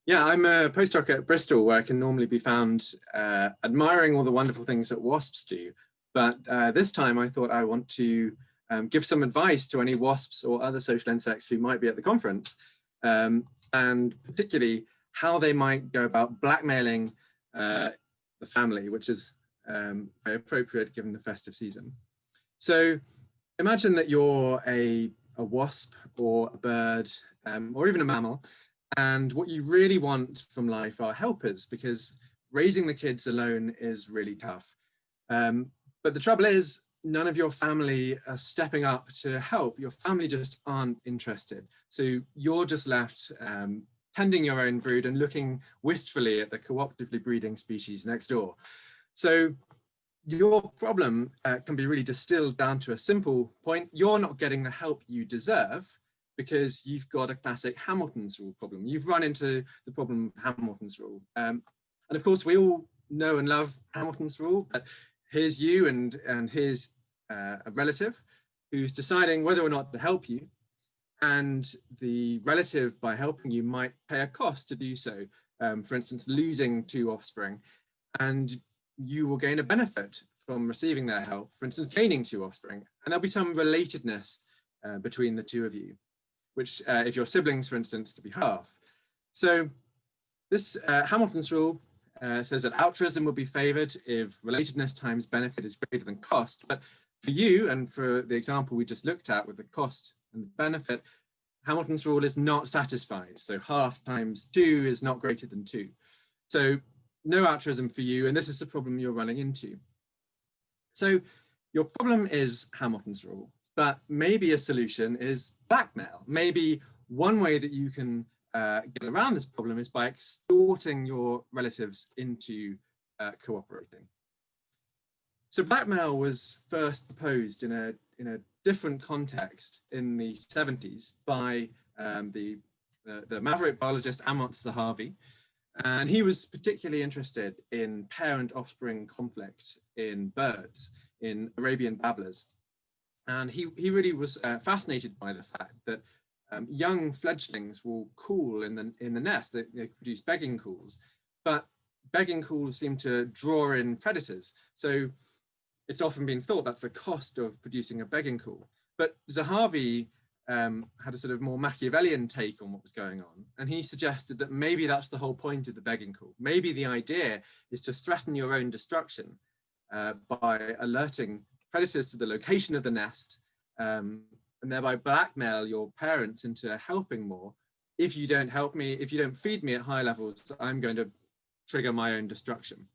Yeah, I'm a postdoc at Bristol, where I can normally be found admiring all the wonderful things that WASPs do. But this time I thought I want to give some advice to any WASPs or other social insects who might be at the conference, and particularly how they might go about blackmailing the family, which is very appropriate given the festive season. So imagine that you're a wasp or a bird or even a mammal, and what you really want from life are helpers, because raising the kids alone is really tough. But the trouble is, none of your family are stepping up to help. Your family just aren't interested. So you're just left tending your own brood and looking wistfully at the cooperatively breeding species next door. So your problem can be really distilled down to a simple point. You're not getting the help you deserve because you've got a classic Hamilton's rule problem. You've run into the problem of Hamilton's rule. And of course, we all know and love Hamilton's rule, but here's you and here's a relative who's deciding whether or not to help you. And the relative, by helping you, might pay a cost to do so. For instance, losing 2 offspring. And you will gain a benefit from receiving their help, for instance, gaining 2 offspring. And there'll be some relatedness between the 2 of you, which if you're siblings, for instance, could be half. So this Hamilton's rule says that altruism will be favored if relatedness times benefit is greater than cost. But for you, and for the example we just looked at with the cost and the benefit, Hamilton's rule is not satisfied. So half times 2 is not greater than 2. So no altruism for you, and this is the problem you're running into. So your problem is Hamilton's rule, but maybe a solution is blackmail. Maybe one way that you can get around this problem is by extorting your relatives into cooperating. So blackmail was first proposed in a different context in the 70s by the maverick biologist Amos Zahavi. And he was particularly interested in parent-offspring conflict in birds, in Arabian babblers. And he really was fascinated by the fact that young fledglings will call in the nest. They produce begging calls, but begging calls seem to draw in predators. So it's often been thought that's a cost of producing a begging call. But Zahavi had a sort of more Machiavellian take on what was going on. And he suggested that maybe that's the whole point of the begging call. Maybe the idea is to threaten your own destruction by alerting predators to the location of the nest, and thereby blackmail your parents into helping more. If you don't help me, if you don't feed me at high levels, I'm going to trigger my own destruction.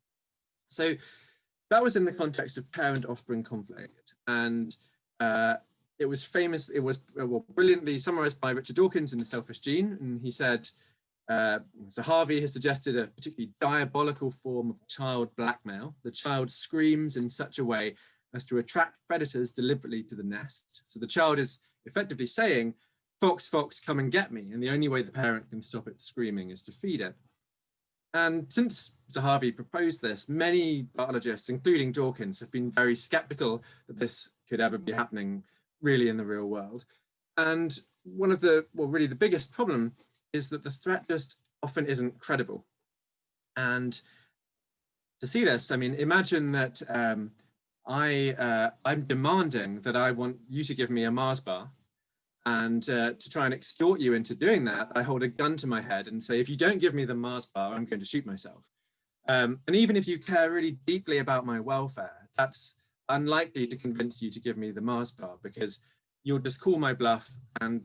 So that was in the context of parent-offspring conflict. And it was brilliantly summarized by Richard Dawkins in The Selfish Gene. And he said, Zahavi has suggested a particularly diabolical form of child blackmail. The child screams in such a way as to attract predators deliberately to the nest. So the child is effectively saying, "Fox, fox, come and get me." And the only way the parent can stop it screaming is to feed it. And since Zahavi proposed this, many biologists, including Dawkins, have been very skeptical that this could ever be happening really in the real world. And one of the, really the biggest problem is that the threat just often isn't credible. And to see this, I mean, imagine that I'm demanding that I want you to give me a Mars bar, and to try and extort you into doing that, I hold a gun to my head and say, if you don't give me the Mars bar, I'm going to shoot myself. And even if you care really deeply about my welfare, that's unlikely to convince you to give me the Mars bar, because you'll just call my bluff, and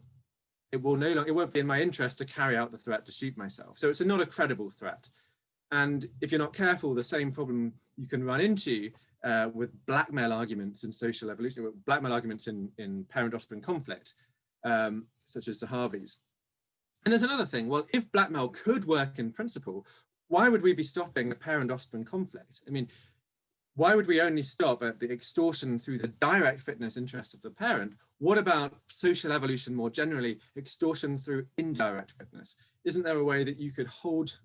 it won't be in my interest to carry out the threat to shoot myself. So it's not a credible threat. And if you're not careful, the same problem you can run into with blackmail arguments in social evolution, with blackmail arguments in parent-offspring conflict, such as Zahavi's. And there's another thing. Well, if blackmail could work in principle, why would we be stopping the parent-offspring conflict? I mean, why would we only stop at the extortion through the direct fitness interests of the parent? What about social evolution more generally, extortion through indirect fitness? Isn't there a way that you could hold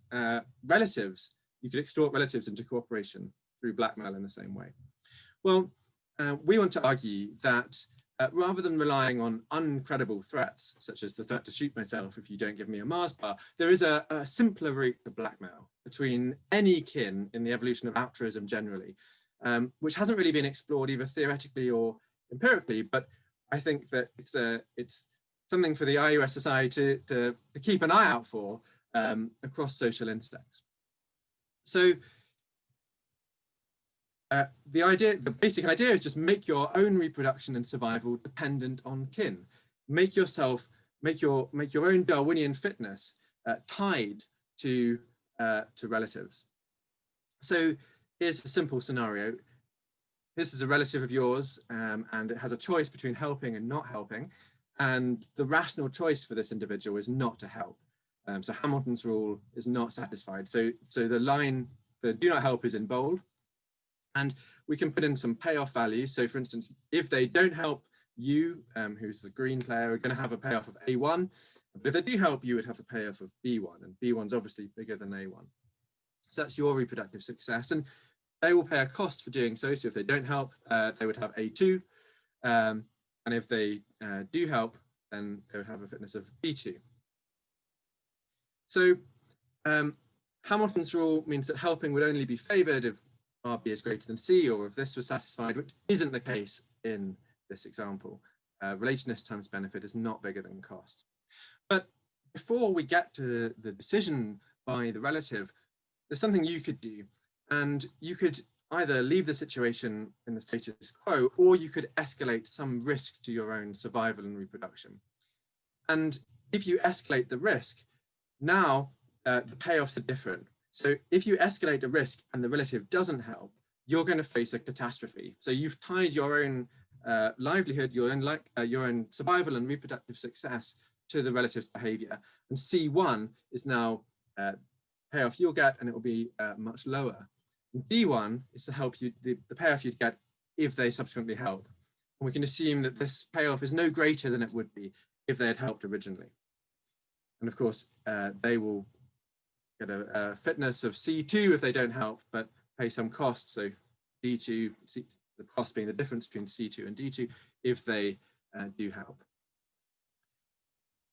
relatives, you could extort relatives into cooperation through blackmail in the same way? Well, we want to argue that rather than relying on uncredible threats, such as the threat to shoot myself if you don't give me a Mars bar, there is a simpler route to blackmail between any kin in the evolution of altruism generally, which hasn't really been explored either theoretically or empirically, but I think that it's something for the IUSSI to keep an eye out for across social insects. So the basic idea is just make your own reproduction and survival dependent on kin. Make your own Darwinian fitness tied to relatives. So here's a simple scenario. This is a relative of yours, and it has a choice between helping and not helping. And the rational choice for this individual is not to help. So Hamilton's rule is not satisfied. So the line for do not help is in bold. And we can put in some payoff values. So for instance, if they don't help you, who's the green player, are going to have a payoff of A1. But if they do help, you would have a payoff of B1. And B1's obviously bigger than A1. So that's your reproductive success. And they will pay a cost for doing so. So if they don't help, they would have A2. And if they do help, then they would have a fitness of B2. So Hamilton's rule means that helping would only be favored if RB is greater than C, or if this was satisfied, which isn't the case in this example. Relatedness times benefit is not bigger than cost. But before we get to the decision by the relative, there's something you could do. And you could either leave the situation in the status quo, or you could escalate some risk to your own survival and reproduction. And if you escalate the risk, now the payoffs are different. So if you escalate a risk and the relative doesn't help, you're going to face a catastrophe. So you've tied your own livelihood, your own survival and reproductive success to the relative's behavior. And C1 is now payoff you'll get, and it will be much lower. And D1 is to help you, the payoff you'd get if they subsequently help. And we can assume that this payoff is no greater than it would be if they had helped originally. And of course, they will get a fitness of C2 if they don't help, but pay some cost. So D2, the cost being the difference between C2 and D2 if they do help.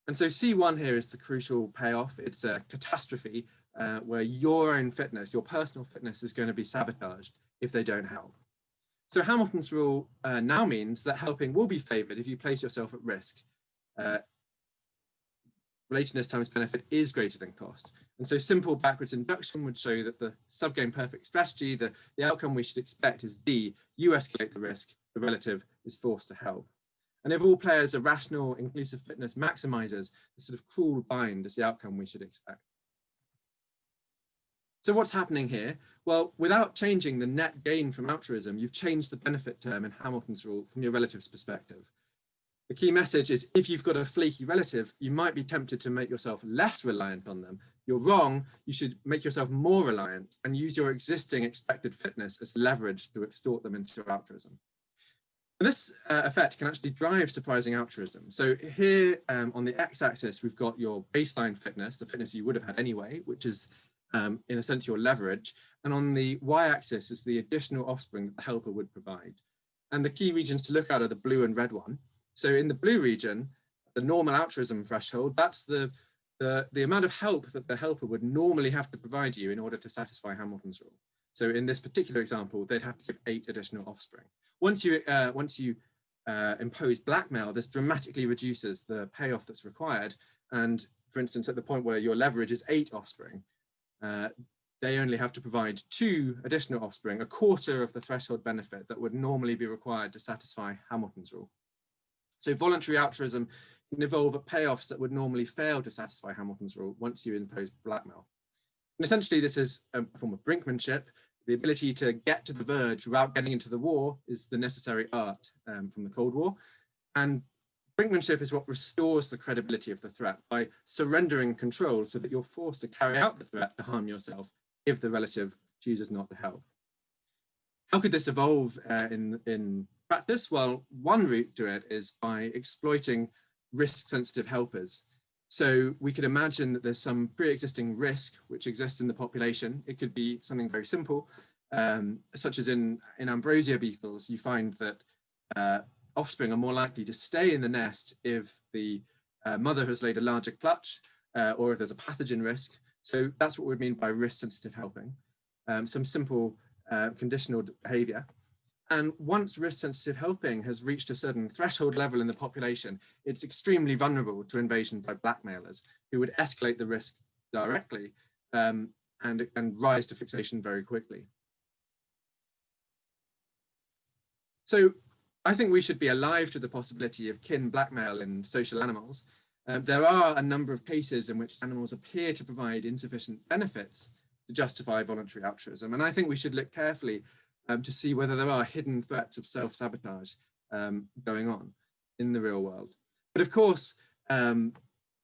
And so C1 here is the crucial payoff. It's a catastrophe where your own fitness, your personal fitness, is going to be sabotaged if they don't help. So Hamilton's rule now means that helping will be favored if you place yourself at risk. Relatedness times benefit is greater than cost. And so simple backwards induction would show that the subgame perfect strategy, the outcome we should expect is D, you escalate the risk, the relative is forced to help. And if all players are rational, inclusive fitness maximizers, the sort of cruel bind is the outcome we should expect. So what's happening here? Well, without changing the net gain from altruism, you've changed the benefit term in Hamilton's rule from your relative's perspective. The key message is if you've got a flaky relative, you might be tempted to make yourself less reliant on them. You're wrong. You should make yourself more reliant and use your existing expected fitness as leverage to extort them into altruism. And this effect can actually drive surprising altruism. So here on the x-axis, we've got your baseline fitness, the fitness you would have had anyway, which is in a sense your leverage. And on the y-axis is the additional offspring that the helper would provide. And the key regions to look at are the blue and red one. So in the blue region, the normal altruism threshold, that's the amount of help that the helper would normally have to provide you in order to satisfy Hamilton's rule. So in this particular example, they'd have to give 8 additional offspring. Once you impose blackmail, this dramatically reduces the payoff that's required. And for instance, at the point where your leverage is 8 offspring, they only have to provide 2 additional offspring, a quarter of the threshold benefit that would normally be required to satisfy Hamilton's rule. So voluntary altruism can evolve at payoffs that would normally fail to satisfy Hamilton's rule once you impose blackmail. And essentially, this is a form of brinkmanship. The ability to get to the verge without getting into the war is the necessary art from the Cold War. And brinkmanship is what restores the credibility of the threat by surrendering control so that you're forced to carry out the threat to harm yourself if the relative chooses not to help. How could this evolve in practice? Well, one route to it is by exploiting risk-sensitive helpers. So we could imagine that there's some pre-existing risk which exists in the population. It could be something very simple, such as in ambrosia beetles, you find that offspring are more likely to stay in the nest if the mother has laid a larger clutch or if there's a pathogen risk. So that's what we mean by risk-sensitive helping. Some simple conditional behavior. And once risk-sensitive helping has reached a certain threshold level in the population, it's extremely vulnerable to invasion by blackmailers who would escalate the risk directly and rise to fixation very quickly. So I think we should be alive to the possibility of kin blackmail in social animals. There are a number of cases in which animals appear to provide insufficient benefits to justify voluntary altruism. And I think we should look carefully to see whether there are hidden threats of self-sabotage going on in the real world. But of course,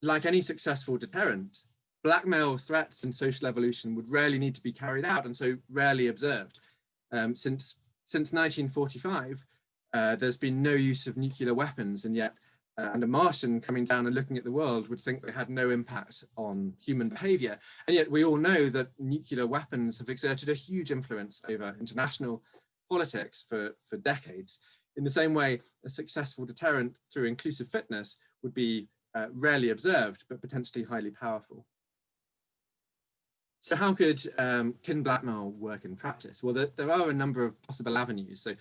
like any successful deterrent, blackmail threats in social evolution would rarely need to be carried out, and so rarely observed. Since 1945, there's been no use of nuclear weapons, and yet and a Martian coming down and looking at the world would think they had no impact on human behavior. And yet we all know that nuclear weapons have exerted a huge influence over international politics for decades. In the same way, a successful deterrent through inclusive fitness would be rarely observed, but potentially highly powerful. So how could kin blackmail work in practice? Well, there are a number of possible avenues. So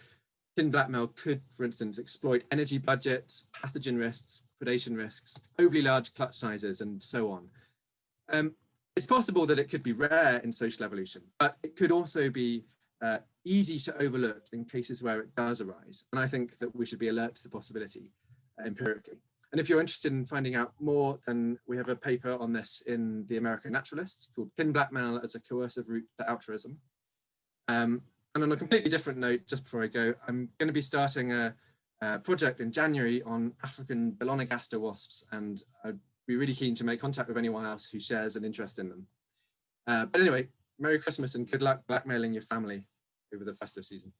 kin blackmail could, for instance, exploit energy budgets, pathogen risks, predation risks, overly large clutch sizes, and so on. It's possible that it could be rare in social evolution, but it could also be easy to overlook in cases where it does arise. And I think that we should be alert to the possibility empirically. And if you're interested in finding out more, then we have a paper on this in the American Naturalist called Kin Blackmail as a Coercive Route to Altruism. And on a completely different note, just before I go, I'm going to be starting a project in January on African Belonigaster wasps, and I'd be really keen to make contact with anyone else who shares an interest in them. But anyway, Merry Christmas and good luck blackmailing your family over the festive season.